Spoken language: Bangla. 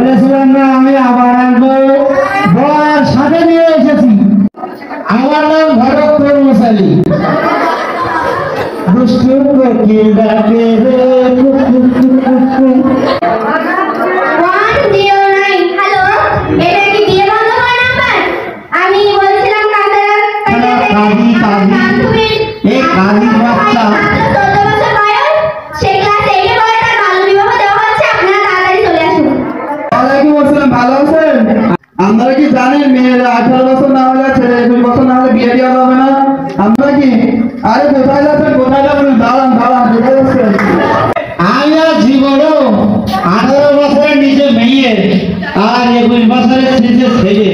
বলেছিলাম না আমি আবার আসবো, বর সাথে নিয়ে এসেছি। আমার নাম ভরত কর্মচারী। দুষ্টু কোকিল ডাকে রে cook cook cook cook cook. 109 hello, এটা কি বিয়ে বন্ধ করার নাম্বার? আমি বলছিলাম কাজী এই কাজী বাচ্চা 14 বছর বয়স, সে ক্লাস 8 এ পড়ে, তার বাল্য বিবাহ দেওয়া হচ্ছে, আপনারা তাড়াতাড়ি চলে আসুন। ওয়ালাইকুম আসসালাম, ভালো আছেন? আপনারা কি জানেন মেয়েরা 18 বছর না হলে ছেলে 21 বছর না হলে বিয়ে দেওয়া যাবে না? আমরা কি আরে কোথায় যাচ্ছেন কোথায় যাবেন? দাঁড়ান দাঁড়ান, কোথায় যাচ্ছেন? আমি আর জীবনও 18 বছরের নিচে মেয়ে আর 21 বছরের নিচে ছেলে